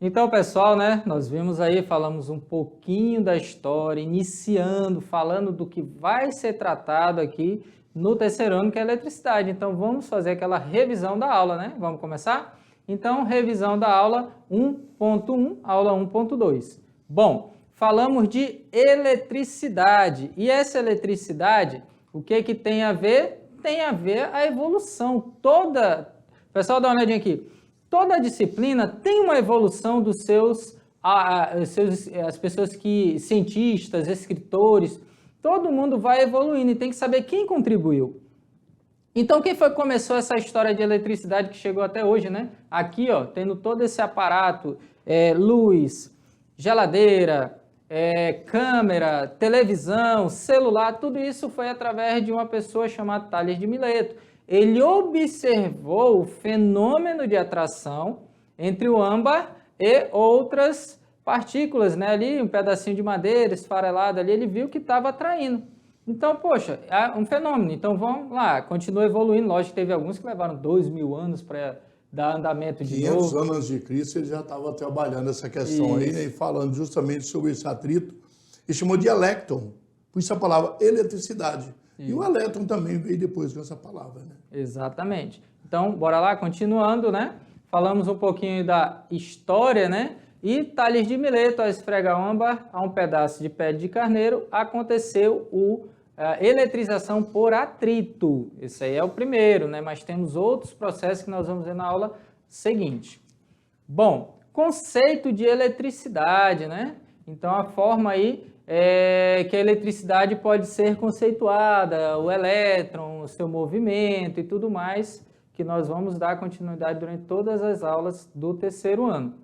Então, pessoal, né, nós vimos aí, falamos um pouquinho da história, iniciando, falando do que vai ser tratado aqui no terceiro ano, que é eletricidade. Então, vamos fazer aquela revisão da aula, né? Vamos começar? Então, revisão da aula 1.1, aula 1.2. Bom, falamos de eletricidade. E essa eletricidade, o que que tem a ver? Tem a ver a evolução toda. Pessoal, dá uma olhadinha aqui. Toda disciplina tem uma evolução dos as pessoas que, cientistas, escritores, todo mundo vai evoluindo e tem que saber quem contribuiu. Então, quem foi que começou essa história de eletricidade que chegou até hoje, né? Aqui, ó, tendo todo esse aparato, luz, geladeira, câmera, televisão, celular, tudo isso foi através de uma pessoa chamada Tales de Mileto. Ele observou o fenômeno de atração entre o âmbar e outras partículas, né? Ali, um pedacinho de madeira esfarelado ali, ele viu que estava atraindo. Então, poxa, é um fenômeno. Então, vamos lá, continua evoluindo. Lógico que teve alguns que levaram 2.000 anos para dar andamento de 500 novo. anos antes de Cristo, ele já estava trabalhando essa questão aí, né, e falando justamente sobre esse atrito, e chamou de elétron, por isso a palavra eletricidade. E o elétron também veio depois com essa palavra, né? Exatamente. Então, bora lá, continuando, né? Falamos um pouquinho da história, né? E Tales de Mileto, ao esfregar âmbar a um pedaço de pele de carneiro, aconteceu a eletrização por atrito. Esse aí é o primeiro, né? Mas temos outros processos que nós vamos ver na aula seguinte. Bom, conceito de eletricidade, né? Então, a forma aí que a eletricidade pode ser conceituada, o elétron, o seu movimento e tudo mais, que nós vamos dar continuidade durante todas as aulas do terceiro ano.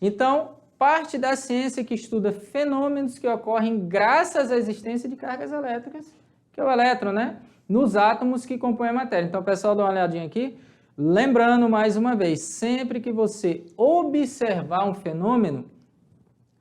Então, parte da ciência que estuda fenômenos que ocorrem graças à existência de cargas elétricas, que é o elétron, né? Nos átomos que compõem a matéria. Então, pessoal, dá uma olhadinha aqui. Lembrando, mais uma vez, sempre que você observar um fenômeno,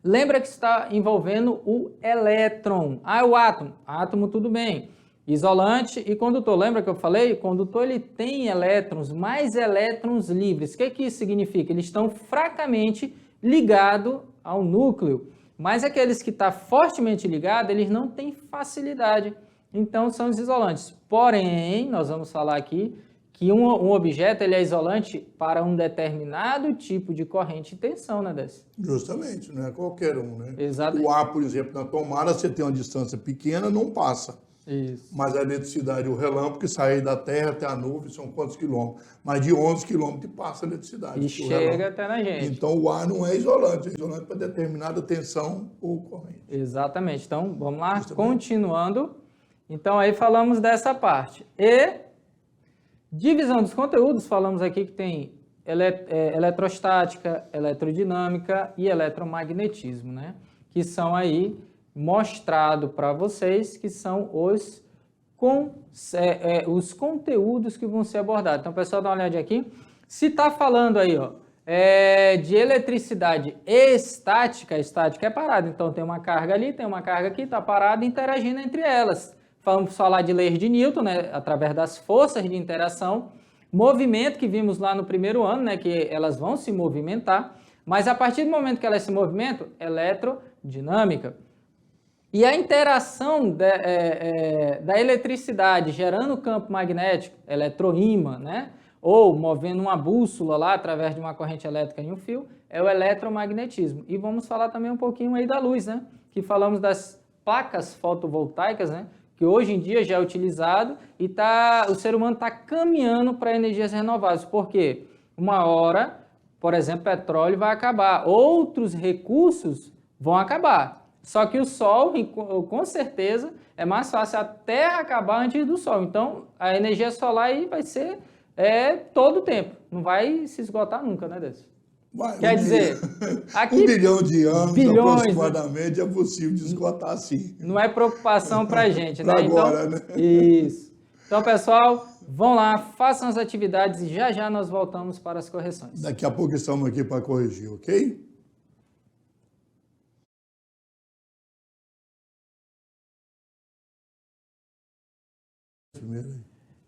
lembra que está envolvendo o elétron. Ah, o átomo. Átomo, tudo bem. Isolante e condutor. Lembra que eu falei? O condutor ele tem elétrons, mais elétrons livres. O que isso significa? Eles estão fracamente ligados ao núcleo. Mas aqueles que estão fortemente ligados, eles não têm facilidade. Então, são os isolantes. Porém, nós vamos falar aqui que um objeto ele é isolante para um determinado tipo de corrente e tensão, né, Décio? Justamente, não é qualquer um, né? Exato. O ar, por exemplo, na tomada, você tem uma distância pequena, não passa. Isso. Mas a eletricidade, o relâmpago que sai da Terra até a nuvem, são quantos quilômetros? Mais de 11 quilômetros passa a eletricidade. E chega até na gente. Então, o ar não é isolante para determinada tensão ou corrente. Exatamente. Então, vamos lá, continuando. Então, aí falamos dessa parte. E divisão dos conteúdos, falamos aqui que tem eletrostática, eletrodinâmica e eletromagnetismo, né? Que são aí mostrado para vocês que são os conteúdos que vão ser abordados. Então, pessoal, dá uma olhadinha aqui. Se está falando aí, ó, de eletricidade estática, estática é parada. Então, tem uma carga ali, tem uma carga aqui, está parada, interagindo entre elas. Vamos falar de leis de Newton, né, através das forças de interação. Movimento, que vimos lá no primeiro ano, né, que elas vão se movimentar. Mas a partir do momento que elas se movimentam, eletrodinâmica. E a interação da eletricidade gerando campo magnético, eletroímã, né? Ou movendo uma bússola lá através de uma corrente elétrica em um fio, é o eletromagnetismo. E vamos falar também um pouquinho aí da luz, né? Que falamos das placas fotovoltaicas, né? Que hoje em dia já é utilizado e o ser humano está caminhando para energias renováveis. Por quê? Uma hora, por exemplo, petróleo vai acabar, outros recursos vão acabar. Só que o Sol, com certeza, é mais fácil a Terra acabar antes do Sol. Então, a energia solar aí vai ser todo o tempo. Não vai se esgotar nunca, né, Décio? Quer dizer, aqui... 1 bilhão de anos, bilhões, aproximadamente, é possível de esgotar assim. Não é preocupação para a gente, né? Agora, então, né? Isso. Então, pessoal, vão lá, façam as atividades e já nós voltamos para as correções. Daqui a pouco estamos aqui para corrigir, ok?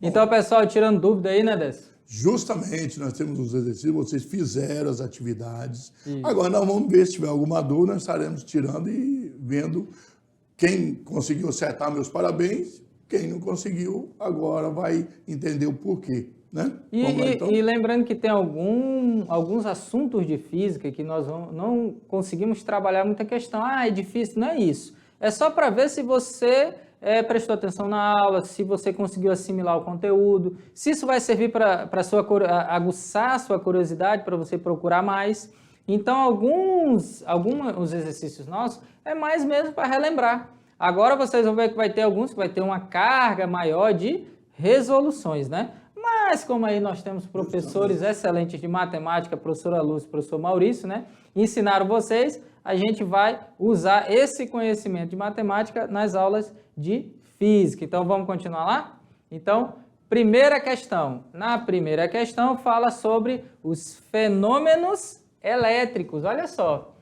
Então, pessoal, tirando dúvida aí, né, Décio? Justamente, nós temos os exercícios, vocês fizeram as atividades. Agora nós vamos ver se tiver alguma dúvida, nós estaremos tirando e vendo quem conseguiu acertar, meus parabéns. Quem não conseguiu, agora vai entender o porquê. Né? E lembrando que tem alguns assuntos de física que nós não conseguimos trabalhar muita questão. É difícil, não é isso. É só para ver se você prestou atenção na aula, se você conseguiu assimilar o conteúdo, se isso vai servir para aguçar a sua curiosidade, para você procurar mais. Então, alguns exercícios nossos é mais mesmo para relembrar. Agora vocês vão ver que vai ter alguns que vai ter uma carga maior de resoluções, né? Mas como aí nós temos professores excelentes de matemática, professora Lúcia e professor Maurício, né? Ensinaram vocês, a gente vai usar esse conhecimento de matemática nas aulas de física. Então, vamos continuar lá? Então, primeira questão. Na primeira questão, fala sobre os fenômenos elétricos. Olha só.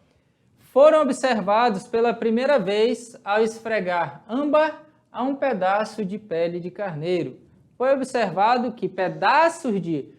Foram observados pela primeira vez ao esfregar âmbar a um pedaço de pele de carneiro. Foi observado que pedaços de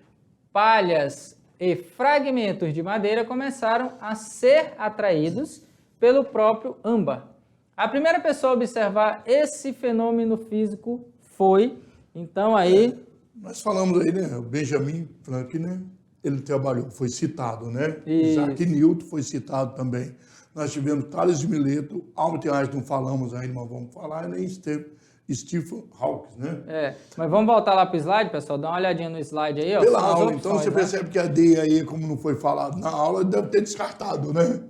palhas e fragmentos de madeira começaram a ser atraídos pelo próprio âmbar. A primeira pessoa a observar esse fenômeno físico foi, então aí... Nós falamos aí, né? O Benjamin Franklin, né? Ele trabalhou, foi citado, né? Isso. Isaac Newton foi citado também. Nós tivemos Tales de Mileto, Albert Einstein não falamos ainda, mas vamos falar, nem Stephen Hawking, né? Mas vamos voltar lá para o slide, pessoal, dá uma olhadinha no slide aí. Pela aula, então você percebe que a ideia aí, como não foi falado na aula, deve ter descartado, né?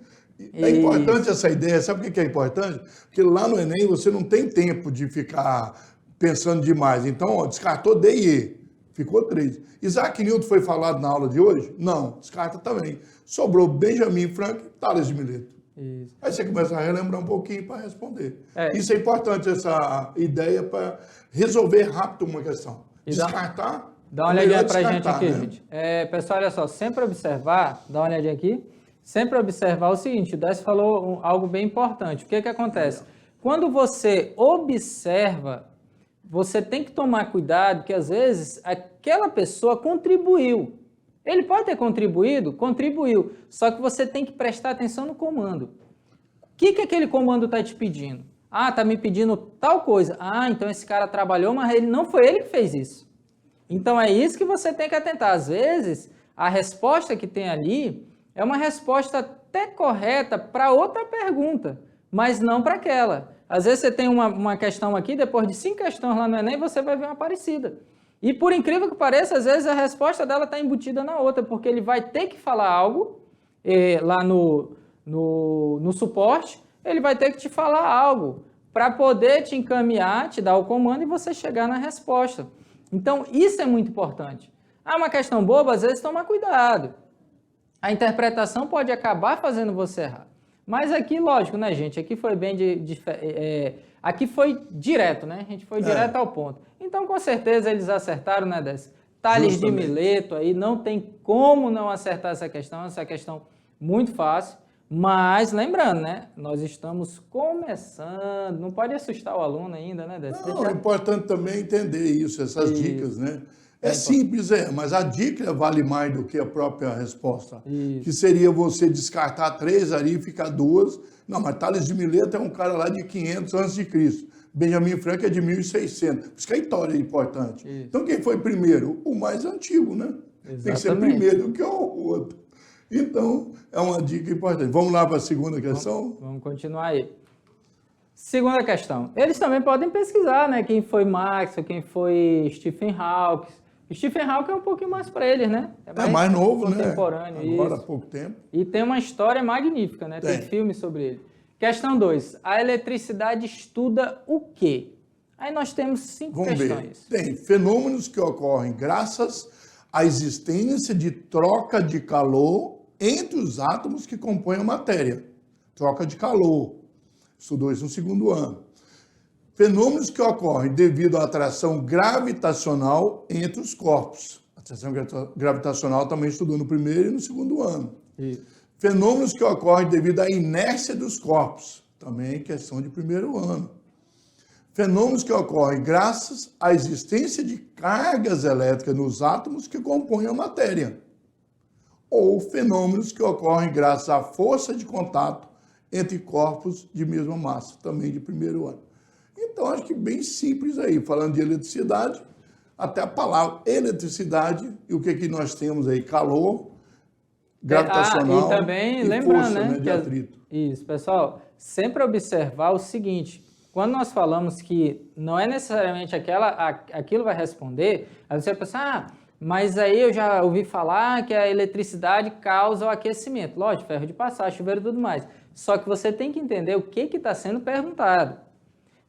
É importante essa ideia, sabe por que é importante? Porque lá no Enem você não tem tempo de ficar pensando demais. Então, descartou D e E, ficou 3. Isaac Newton foi falado na aula de hoje? Não, descarta também. Sobrou Benjamin Franklin, Tales de Mileto. Isso. Aí você começa a relembrar um pouquinho para responder. Isso é importante, essa ideia para resolver rápido uma questão. Descartar. Dá uma olhadinha para a gente aqui, né? Gente. Pessoal, olha só, sempre observar, dá uma olhadinha aqui, sempre observar o seguinte, o Décio falou algo bem importante. O que acontece? Quando você observa, você tem que tomar cuidado que às vezes aquela pessoa contribuiu. Ele pode ter contribuído? Contribuiu. Só que você tem que prestar atenção no comando. O que aquele comando está te pedindo? Está me pedindo tal coisa. Então esse cara trabalhou, mas não foi ele que fez isso. Então é isso que você tem que atentar. Às vezes, a resposta que tem ali é uma resposta até correta para outra pergunta, mas não para aquela. Às vezes você tem uma questão aqui, depois de 5 questões lá no Enem, você vai ver uma parecida. E por incrível que pareça, às vezes a resposta dela está embutida na outra, porque ele vai ter que falar algo lá no suporte, ele vai ter que te falar algo para poder te encaminhar, te dar o comando e você chegar na resposta. Então, isso é muito importante. Uma questão boba, às vezes toma cuidado. A interpretação pode acabar fazendo você errar. Mas aqui, lógico, né, gente? Aqui foi bem aqui foi direto, né? A gente foi direto ao ponto. Então, com certeza, eles acertaram, né, Décio? Tales de Mileto aí, não tem como não acertar essa questão muito fácil. Mas, lembrando, né? Nós estamos começando, não pode assustar o aluno ainda, né, Décio? Não, é importante também entender isso, essas dicas, né? É simples, mas a dica vale mais do que a própria resposta. Isso. Que seria você descartar 3 ali e ficar 2. Não, mas Tales de Mileto é um cara lá de 500 a.C. Benjamin Franklin é de 1600. Por isso que a história é importante. Isso. Então, quem foi primeiro? O mais antigo, né? Exatamente. Tem que ser primeiro do que o outro. Então, é uma dica importante. Vamos lá para a segunda questão? Vamos continuar aí. Segunda questão. Eles também podem pesquisar, né? Quem foi Maxwell, quem foi Stephen Hawking. Stephen Hawking é um pouquinho mais para eles, né? É mais novo, contemporâneo, né? Agora há pouco tempo. E tem uma história magnífica, né? Tem filme sobre ele. Questão 2. A eletricidade estuda o quê? Aí nós temos 5 questões. Tem fenômenos que ocorrem graças à existência de troca de calor entre os átomos que compõem a matéria. Troca de calor. Estudou isso no 2º ano. Fenômenos que ocorrem devido à atração gravitacional entre os corpos. A atração gravitacional também estudou no 1º e no 2º ano. Isso. Fenômenos que ocorrem devido à inércia dos corpos. Também questão de 1º ano. Fenômenos que ocorrem graças à existência de cargas elétricas nos átomos que compõem a matéria. Ou fenômenos que ocorrem graças à força de contato entre corpos de mesma massa, também de primeiro ano. Então, acho que bem simples aí, falando de eletricidade, até a palavra eletricidade, e o que que nós temos aí? Calor, gravitacional e também, e lembrando, força, né, de atrito. Isso, pessoal, sempre observar o seguinte, quando nós falamos que não é necessariamente aquilo vai responder, aí você pensa, mas aí eu já ouvi falar que a eletricidade causa o aquecimento. Lógico, ferro de passar, chuveiro e tudo mais. Só que você tem que entender o que está sendo perguntado.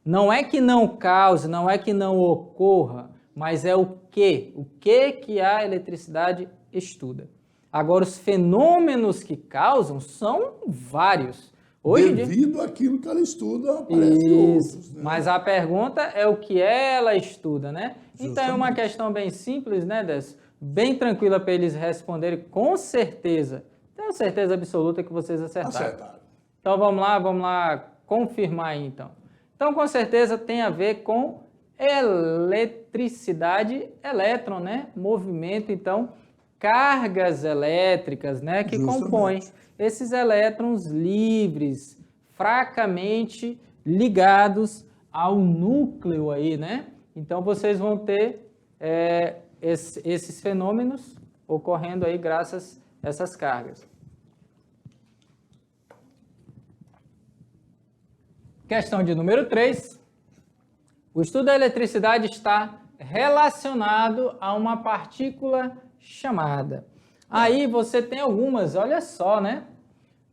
Não é que não cause, não é que não ocorra, mas é o que. O que a eletricidade estuda. Agora, os fenômenos que causam são vários. Devido àquilo que ela estuda, aparecem outros. Né? Mas a pergunta é o que ela estuda, né? Justamente. Então é uma questão bem simples, né, Décio? Bem tranquila para eles responderem com certeza. Tenho certeza absoluta que vocês acertaram. Então vamos lá confirmar aí então. Então com certeza tem a ver com eletricidade, elétron, né? Movimento, então, cargas elétricas, né? Que compõem esses elétrons livres, fracamente ligados ao núcleo aí, né? Então, vocês vão ter esses fenômenos ocorrendo aí graças a essas cargas. Questão de número 3. O estudo da eletricidade está relacionado a uma partícula chamada. Aí você tem algumas, olha só, né?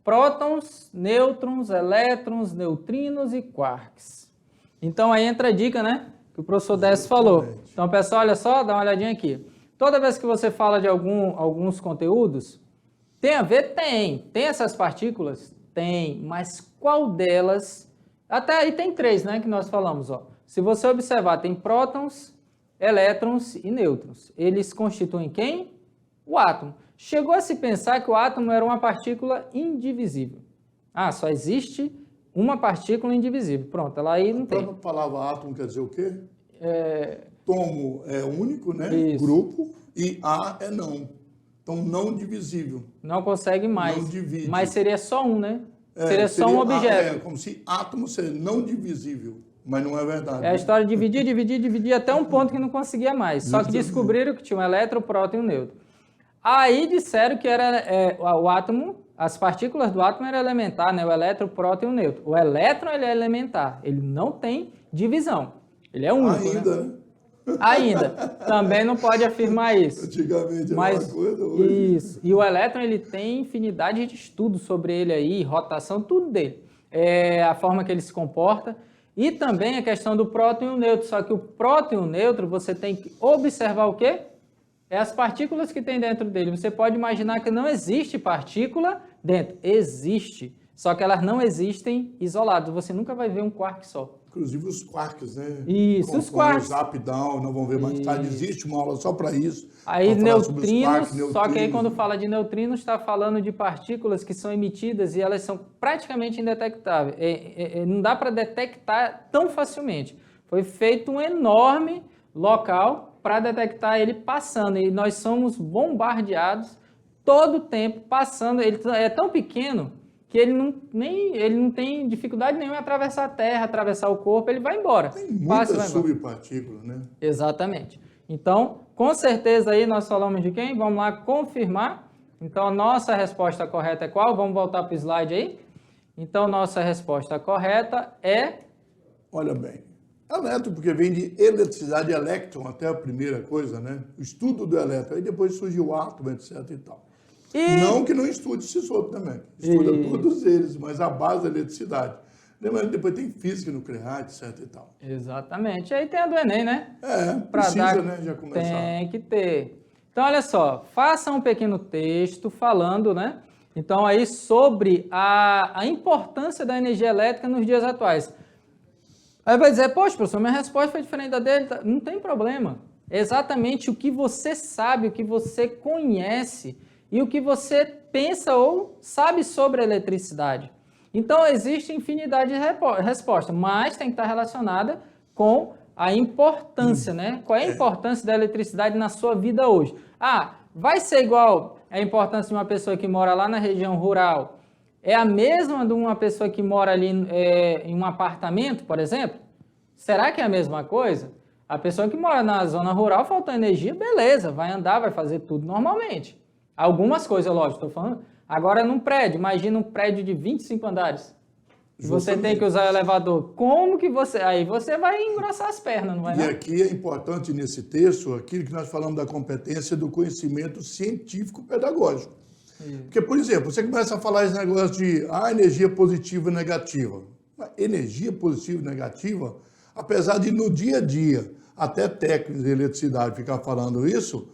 Prótons, nêutrons, elétrons, neutrinos e quarks. Então aí entra a dica, né? Que o professor Décio falou. Então, pessoal, olha só, dá uma olhadinha aqui. Toda vez que você fala de alguns conteúdos, tem a ver? Tem. Tem essas partículas? Tem. Mas qual delas? Até aí tem 3, né? Que nós falamos, ó. Se você observar, tem prótons, elétrons e nêutrons. Eles constituem quem? O átomo. Chegou a se pensar que o átomo era uma partícula indivisível. Só existe uma partícula indivisível. Pronto, ela aí não tem. A palavra átomo quer dizer o quê? Tomo é único, né? Isso. Grupo, e A é não. Então, não divisível. Não consegue mais. Não divide. Mas seria só um, né? Seria só um objeto. Como se átomo seria não divisível. Mas não é verdade. É a história de dividir, até um ponto que não conseguia mais. Só que descobriram que tinha um elétron, um próton e um nêutron. Aí disseram que era o átomo, as partículas do átomo eram elementar, né? O elétron, o próton e o nêutron. O elétron ele é elementar, ele não tem divisão. Ele é único, ainda, né? Ainda. Também não pode afirmar isso. Antigamente era uma coisa, hoje... Isso. E o elétron ele tem infinidade de estudos sobre ele aí, rotação, tudo dele. A forma que ele se comporta. E também a questão do próton e o nêutron. Só que o próton e o nêutron, você tem que observar o quê? É as partículas que tem dentro dele. Você pode imaginar que não existe partícula dentro. Existe. Só que elas não existem isoladas. Você nunca vai ver um quark só. Inclusive os quarks, né? Isso, os quarks. Os up, down, não vão ver mais tarde. Existe uma aula só para isso. Aí neutrinos, só que aí quando fala de neutrinos, está falando de partículas que são emitidas e elas são praticamente indetectáveis. Não dá para detectar tão facilmente. Foi feito um enorme local para detectar ele passando. E nós somos bombardeados todo o tempo passando. Ele é tão pequeno que ele não tem dificuldade nenhuma em atravessar a Terra, atravessar o corpo, ele vai embora. Tem muitas subpartículas, né? Exatamente. Então, com certeza aí nós falamos de quem? Vamos lá confirmar. Então, a nossa resposta correta é qual? Vamos voltar para o slide aí. Então, nossa resposta correta é... Olha bem, elétron, porque vem de eletricidade, elétron, até a primeira coisa, né? O estudo do elétron, aí depois surgiu o átomo, etc e tal. Não que não estude esses outros também. Estuda todos eles, mas a base da eletricidade. Lembrando que depois tem física nuclear, etc e tal. Exatamente. Aí tem a do Enem, né? Precisa, né? Já começar. Tem que ter. Então, olha só. Faça um pequeno texto falando, né? Então, aí sobre a importância da energia elétrica nos dias atuais. Aí vai dizer, poxa, professor, minha resposta foi diferente da dele. Não tem problema. É exatamente o que você sabe, o que você conhece e o que você pensa ou sabe sobre a eletricidade. Então, existe infinidade de respostas, mas tem que estar relacionada com a importância, né? Qual é a importância da eletricidade na sua vida hoje? Ah, vai ser igual a importância de uma pessoa que mora lá na região rural? É a mesma de uma pessoa que mora ali em um apartamento, por exemplo? Será que é a mesma coisa? A pessoa que mora na zona rural, faltou energia, beleza, vai andar, vai fazer tudo normalmente. Algumas coisas, lógico, estou falando. Agora, num prédio, imagina um prédio de 25 andares. Você tem que usar o elevador. Como que você... Aí você vai engrossar as pernas, não vai? E aqui é importante nesse texto, aquilo que nós falamos da competência do conhecimento científico-pedagógico. Porque, por exemplo, você começa a falar esse negócio de energia positiva e negativa. Energia positiva e negativa, apesar de no dia a dia, até técnicos de eletricidade ficar falando isso,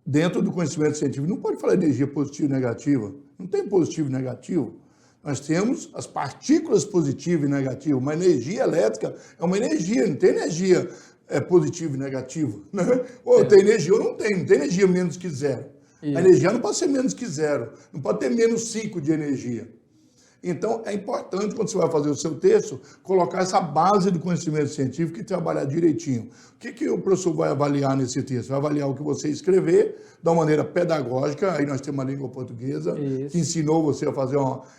dentro do conhecimento científico, não pode falar energia positiva e negativa. Não tem positivo e negativo. Nós temos as partículas positivas e negativas. Uma energia elétrica é uma energia, não tem energia positiva e negativa. Né? Ou tem energia ou não tem energia menos que zero. Isso. A energia não pode ser menos que zero, não pode ter menos 5 de energia. Então, é importante, quando você vai fazer o seu texto, colocar essa base do conhecimento científico e trabalhar direitinho. O que o professor vai avaliar nesse texto? Vai avaliar o que você escrever, de uma maneira pedagógica, aí nós temos a língua portuguesa, que ensinou você a fazer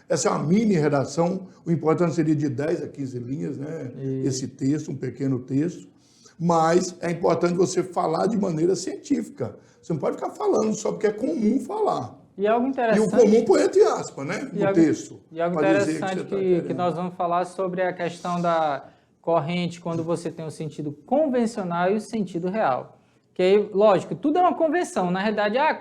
essa é uma mini redação, o importante seria de 10 a 15 linhas, né? Esse texto, um pequeno texto, mas é importante você falar de maneira científica. Você não pode ficar falando só porque é comum falar. E algo interessante... E o comum põe entre aspas, né? No texto. E algo interessante que nós vamos falar sobre a questão da corrente, quando você tem o sentido convencional e o sentido real. Que aí, lógico, tudo é uma convenção. Na realidade, é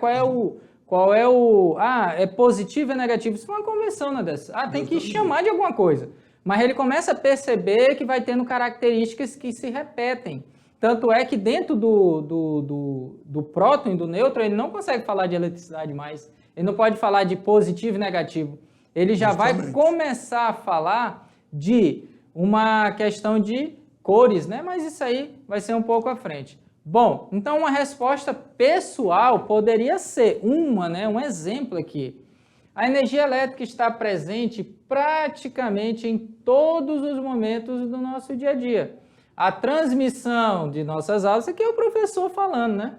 positivo e negativo. Isso é uma convenção, né? Tem que chamar de alguma coisa. Mas ele começa a perceber que vai tendo características que se repetem. Tanto é que dentro do próton e do nêutron, ele não consegue falar de eletricidade mais. Ele não pode falar de positivo e negativo. Ele já vai começar a falar de uma questão de cores, né? Mas isso aí vai ser um pouco à frente. Bom, então uma resposta pessoal poderia ser um exemplo aqui. A energia elétrica está presente praticamente em todos os momentos do nosso dia a dia. A transmissão de nossas aulas, aqui é o professor falando, né?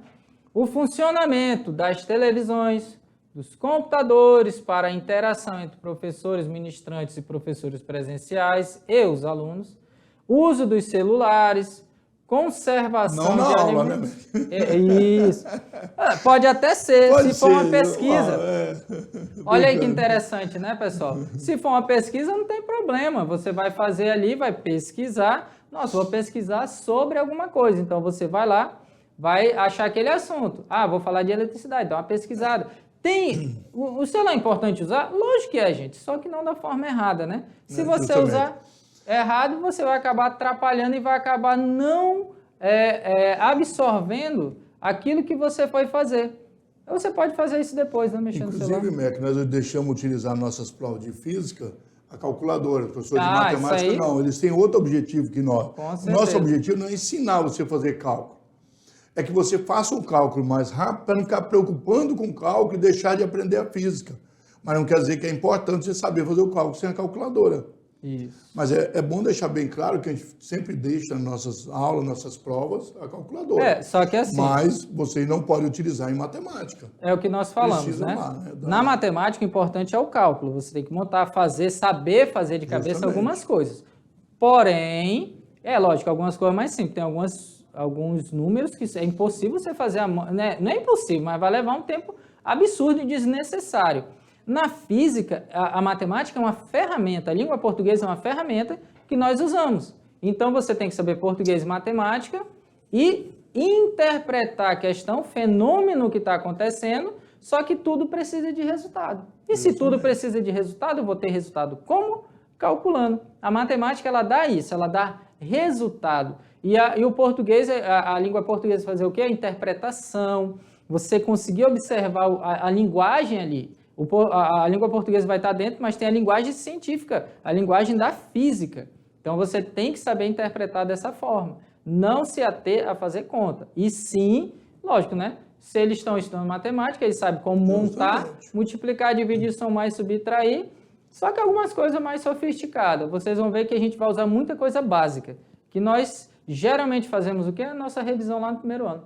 O funcionamento das televisões, dos computadores para a interação entre professores, ministrantes e professores presenciais e os alunos, uso dos celulares, conservação de alimentos. Isso. Pode até ser, se for uma pesquisa. Olha aí que interessante, né, pessoal? Se for uma pesquisa, não tem problema. Você vai fazer ali, vai pesquisar. Nossa, vou pesquisar sobre alguma coisa. Então, você vai lá, vai achar aquele assunto. Vou falar de eletricidade, dá uma pesquisada. O celular é importante usar? Lógico que é, gente, só que não da forma errada, né? Se você usar errado, você vai acabar atrapalhando e vai acabar não absorvendo aquilo que você foi fazer. Você pode fazer isso depois, né? Mexendo no celular. Inclusive, Mac, nós deixamos utilizar nossas provas de física, a calculadora, professor de matemática, não. Eles têm outro objetivo que nós. O nosso objetivo não é ensinar você a fazer cálculo. É que você faça o cálculo mais rápido para não ficar preocupando com o cálculo e deixar de aprender a física. Mas não quer dizer que é importante você saber fazer o cálculo sem a calculadora. Isso. Mas é bom deixar bem claro que a gente sempre deixa nas nossas aulas, nas nossas provas, a calculadora. Só que assim... Mas você não pode utilizar em matemática. É o que nós falamos, né? Na matemática, o importante é o cálculo. Você tem que montar, saber fazer de cabeça algumas coisas. Porém, lógico, algumas coisas mais simples. Tem alguns números que é impossível você fazer, né? Não é impossível, mas vai levar um tempo absurdo e desnecessário. Na física, a matemática é uma ferramenta, a língua portuguesa é uma ferramenta que nós usamos. Então, você tem que saber português e matemática e interpretar a questão, o fenômeno que está acontecendo, só que tudo precisa de resultado. E se tudo precisa de resultado, eu vou ter resultado como? Calculando. A matemática, ela dá isso, ela dá resultado. E o português, a língua portuguesa fazer o quê? A interpretação. Você conseguir observar a linguagem ali. A língua portuguesa vai estar dentro, mas tem a linguagem científica, a linguagem da física. Então, você tem que saber interpretar dessa forma. Não se ater a fazer conta. E sim, lógico, né? Se eles estão estudando matemática, eles sabem como montar, multiplicar, dividir, somar e subtrair. Só que algumas coisas mais sofisticadas. Vocês vão ver que a gente vai usar muita coisa básica, que nós geralmente fazemos o quê? A nossa revisão lá no primeiro ano.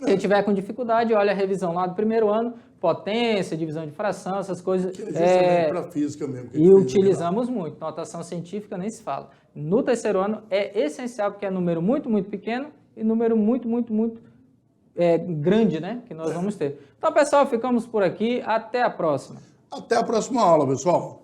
Quem tiver com dificuldade, olha a revisão lá do primeiro ano, potência, divisão de fração, essas coisas. Que é justamente para física mesmo. E utilizamos muito. Notação científica nem se fala. No terceiro ano é essencial porque é número muito, muito pequeno e número muito, muito, muito grande, né? Que nós vamos ter. Então, pessoal, ficamos por aqui. Até a próxima. Até a próxima aula, pessoal.